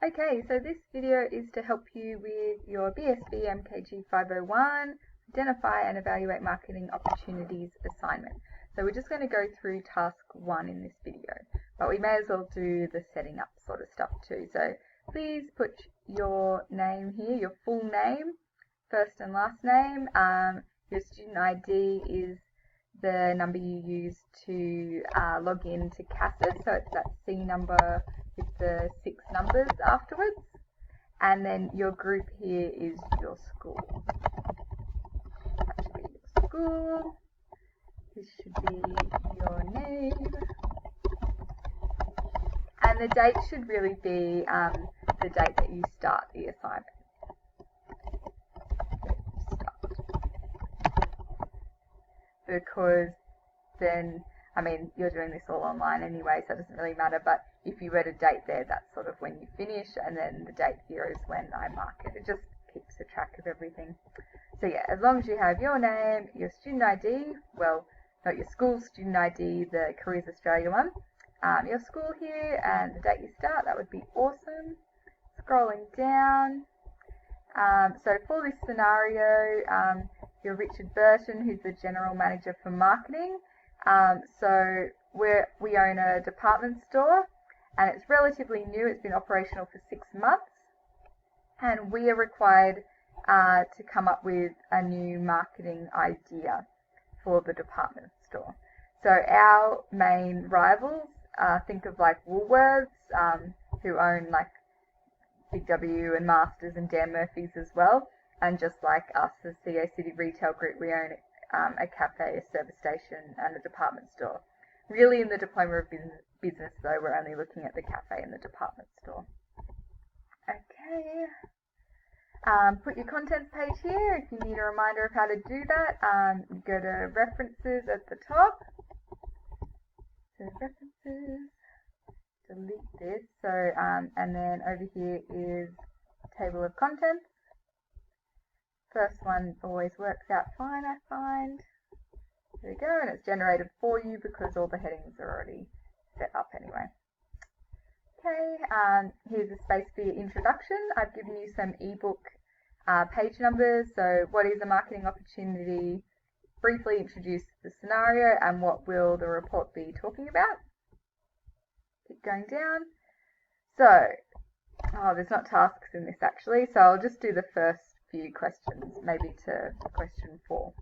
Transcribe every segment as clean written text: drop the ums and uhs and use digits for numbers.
Okay, so this video is to help you with your Bsbmkg501 Identify and Evaluate Marketing Opportunities assignment. So we're just going to go through task 1 in this video, but we may as well do the setting up sort of stuff too. So please put your name here, your full name, first and last name. Your student ID is the number you use to log in to CASID, so it's that C number with the 6 numbers afterwards, and then your group here is your school. That should be your school. This should be your name, and the date should really be the date that you start the assignment. Because then, I mean, you're doing this all online anyway, so it doesn't really matter, but if you wrote a date there, that's sort of when you finish, and then the date here is when I mark it. It just keeps a track of everything. So yeah, as long as you have your name, your student ID, well, not your school student ID, the Careers Australia one, your school here, and the date you start, that would be awesome. Scrolling down. So for this scenario, you're Richard Burton, who's the General Manager for Marketing. So we own a department store, and it's relatively new. It's been operational for 6 months, and we are required to come up with a new marketing idea for the department store. So our main rivals, think of like Woolworths, who own like Big W and Masters and Dan Murphy's as well. And just like us as CO City Retail Group, we own a cafe, a service station, and a department store. Really, in the Diploma of Business, though, we're only looking at the cafe and the department store. Okay. Put your contents page here. If you need a reminder of how to do that, go to References at the top. So References, delete this. So, and then over here is Table of Contents. First one always works out fine, I find. There we go, and it's generated for you because all the headings are already set up anyway. Okay, here's a space for your introduction. I've given you some ebook page numbers. So what is a marketing opportunity? Briefly introduce the scenario and what will the report be talking about. Keep going down. So, there's not tasks in this actually, so I'll just do the first few questions, maybe to question 4.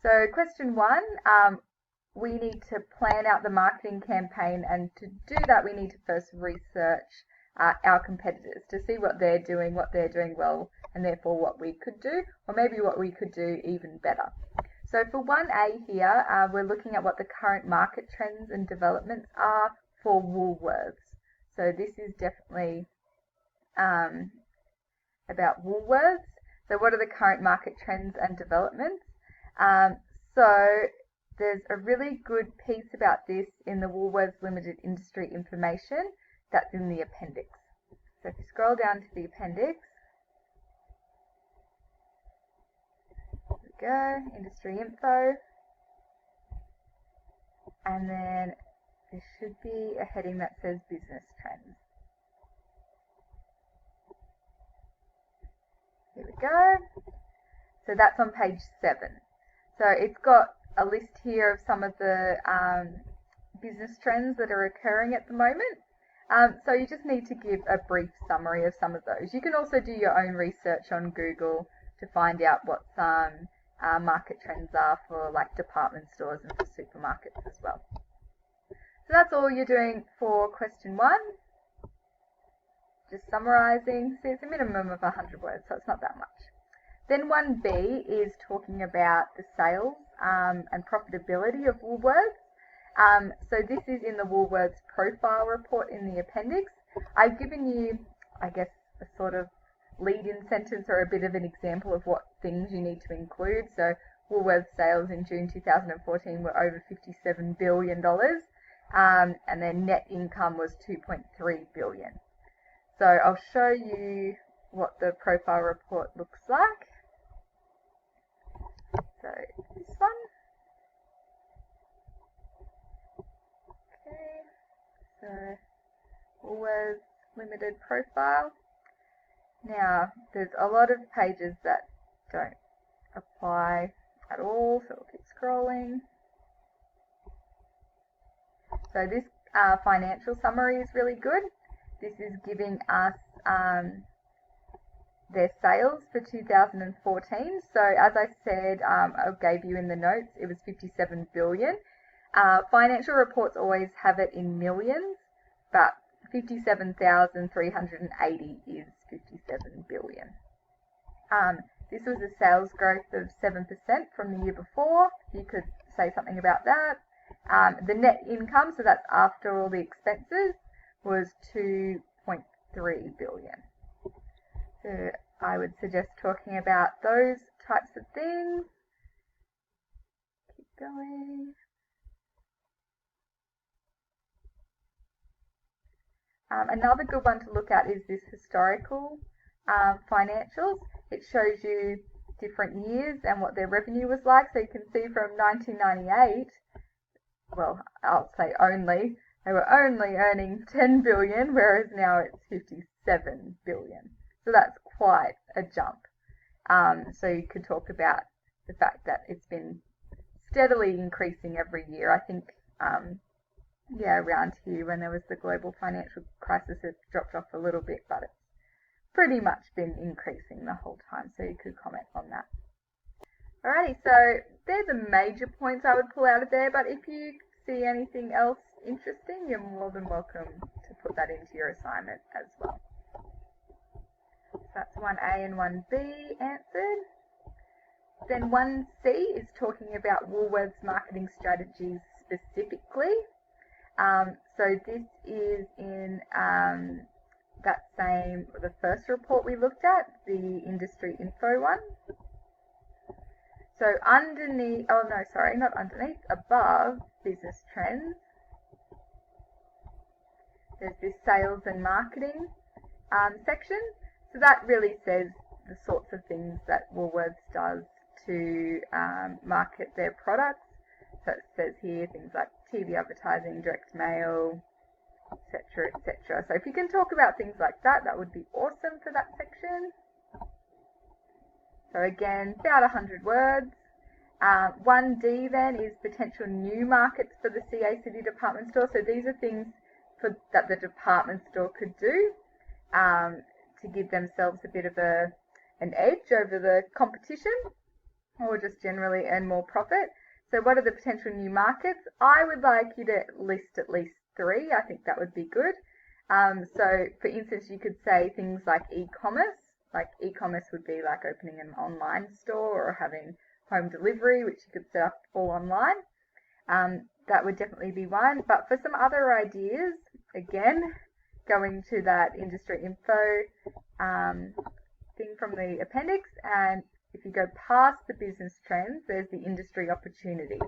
So question 1, we need to plan out the marketing campaign, and to do that we need to first research our competitors to see what they're doing well, and therefore what we could do, or maybe what we could do even better. So for 1A here, we're looking at what the current market trends and developments are for Woolworths. So this is definitely about Woolworths. So what are the current market trends and developments? So there's a really good piece about this in the Woolworths Limited Industry Information that's in the appendix. So if you scroll down to the appendix, there we go, industry info, and then there should be a heading that says business trends. Here we go. So that's on page 7. So it's got a list here of some of the business trends that are occurring at the moment. So you just need to give a brief summary of some of those. You can also do your own research on Google to find out what some market trends are for like department stores and for supermarkets as well. So that's all you're doing for question 1. Just summarising. So it's a minimum of 100 words, so it's not that much. Then 1B is talking about the sales and profitability of Woolworths. So this is in the Woolworths profile report in the appendix. I've given you, I guess, a sort of lead-in sentence or a bit of an example of what things you need to include. So Woolworths sales in June 2014 were over $57 billion, and their net income was $2.3 billion. So I'll show you what the profile report looks like. So this one. Okay. So Woolworths limited profile. Now, there's a lot of pages that don't apply at all, so we'll keep scrolling. So this financial summary is really good. This is giving us their sales for 2014. So as I said, I gave you in the notes, it was 57 billion. Financial reports always have it in millions, but 57,380 is 57 billion. This was a sales growth of 7% from the year before. You could say something about that. The net income, so that's after all the expenses, was 2.3 billion. So I would suggest talking about those types of things. Keep going. Another good one to look at is this historical financials. It shows you different years and what their revenue was like. So you can see from 1998, well, I'll say only, they were only earning 10 billion, whereas now it's 57 billion. So that's quite a jump. So you could talk about the fact that it's been steadily increasing every year. I think, around here when there was the global financial crisis, it dropped off a little bit, but it's pretty much been increasing the whole time. So you could comment on that. Alrighty, so they're the major points I would pull out of there, but if you see anything else interesting, you're more than welcome to put that into your assignment as well. So that's 1A and 1B answered. Then 1C is talking about Woolworths marketing strategies specifically. So this is in the first report we looked at, the industry info one. So above business trends, there's this sales and marketing section. So that really says the sorts of things that Woolworths does to market their products. So it says here things like TV advertising, direct mail, etc., etc. So if you can talk about things like that, that would be awesome for that section. So again, about 100 words. 1D then is potential new markets for the CA City department store. So these are things that the department store could do to give themselves a bit of an edge over the competition, or just generally earn more profit. So what are the potential new markets? I would like you to list at least 3. I think that would be good. So for instance, you could say things like e-commerce. Like e-commerce would be like opening an online store or having home delivery, which you could set up all online. That would definitely be one. But for some other ideas, again, going to that industry info thing from the appendix, and if you go past the business trends, there's the industry opportunities.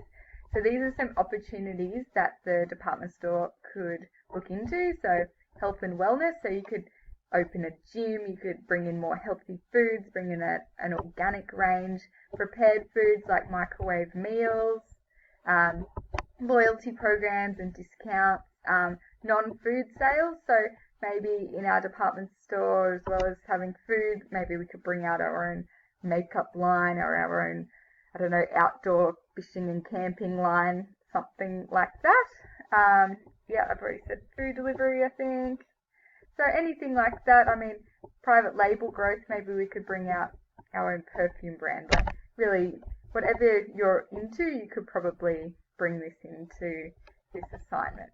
So these are some opportunities that the department store could look into. So health and wellness, so you could open a gym, you could bring in more healthy foods, bring in an organic range, prepared foods like microwave meals, loyalty programs and discounts, non-food sales. So maybe in our department store, as well as having food, maybe we could bring out our own makeup line or our own, outdoor fishing and camping line, something like that. I've already said food delivery, I think. So anything like that. Private label growth, maybe we could bring out our own perfume brand. But really, whatever you're into, you could probably bring this into this assignment.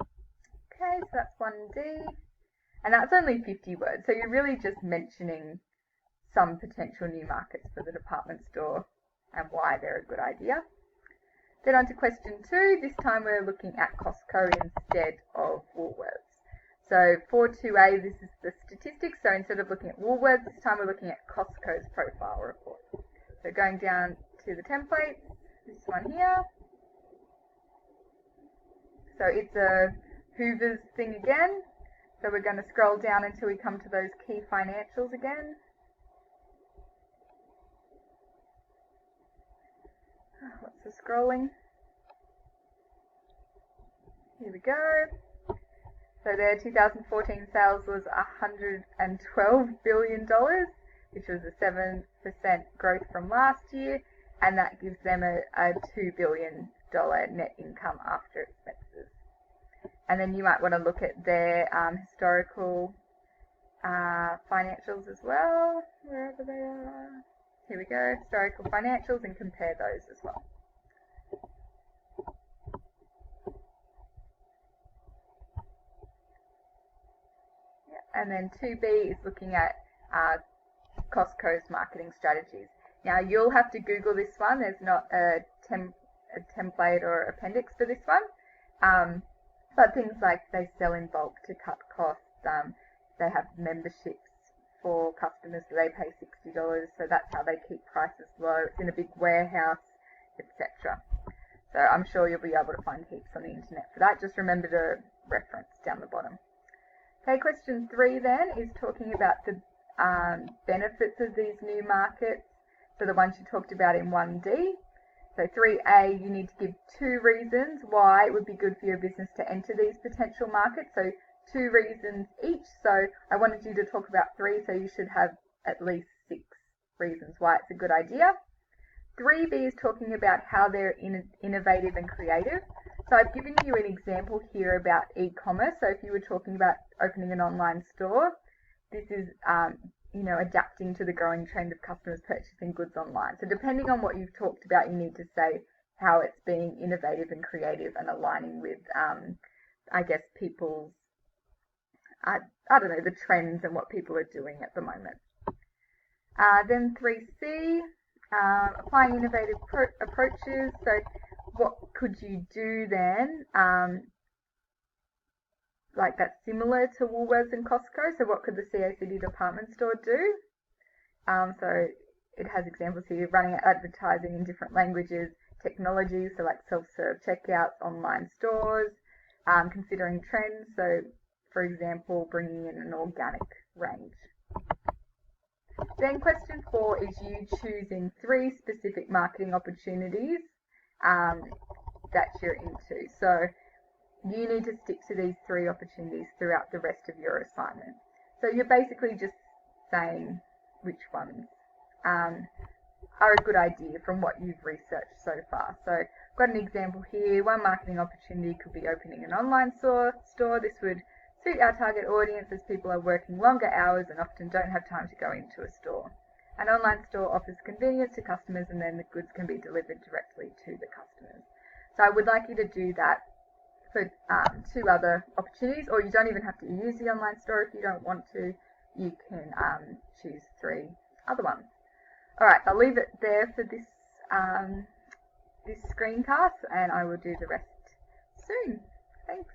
Okay, so that's 1D. And that's only 50 words. So you're really just mentioning some potential new markets for the department store and why they're a good idea. Then on to question 2. This time we're looking at Costco instead of Woolworths. So for 2A, this is the statistics. So instead of looking at Woolworths, this time we're looking at Costco's profile report. So going down to the templates, this one here. So it's a Hoover's thing again. So we're going to scroll down until we come to those key financials again. Lots of scrolling. Here we go. So their 2014 sales was $112 billion, which was a 7% growth from last year, and that gives them a $2 billion net income after expenses. And then you might want to look at their historical financials as well, wherever they are. Here we go, historical financials, and compare those as well. And then 2B is looking at Costco's marketing strategies. Now you'll have to Google this one. There's not a template or appendix for this one. But things like they sell in bulk to cut costs. They have memberships for customers, so they pay $60. So that's how they keep prices low. It's in a big warehouse, etc. So I'm sure you'll be able to find heaps on the internet for that. Just remember to reference down the bottom. Okay, question 3 then is talking about the benefits of these new markets. So the ones you talked about in 1D. So 3A, you need to give 2 reasons why it would be good for your business to enter these potential markets. So 2 reasons each. So I wanted you to talk about 3, so you should have at least 6 reasons why it's a good idea. 3B is talking about how they're innovative and creative. So I've given you an example here about e-commerce. So if you were talking about opening an online store, this is adapting to the growing trend of customers purchasing goods online. So depending on what you've talked about, you need to say how it's being innovative and creative and aligning with, I guess, people's, the trends and what people are doing at the moment. Then 3C, applying innovative approaches. So what could you do then? Like that's similar to Woolworths and Costco. So what could the CACD department store do? So it has examples here, running advertising in different languages, technologies, so like self-serve checkouts, online stores, considering trends. So for example, bringing in an organic range. Then question 4 is you choosing 3 specific marketing opportunities that you're into. So you need to stick to these 3 opportunities throughout the rest of your assignment. So you're basically just saying which ones are a good idea from what you've researched so far. So I've got an example here. One marketing opportunity could be opening an online store. This would suit our target audience as people are working longer hours and often don't have time to go into a store. An online store offers convenience to customers, and then the goods can be delivered directly to the customers. So I would like you to do that for 2 other opportunities, or you don't even have to use the online store if you don't want to. You can choose 3 other ones. Alright, I'll leave it there for this, this screencast, and I will do the rest soon. Thanks.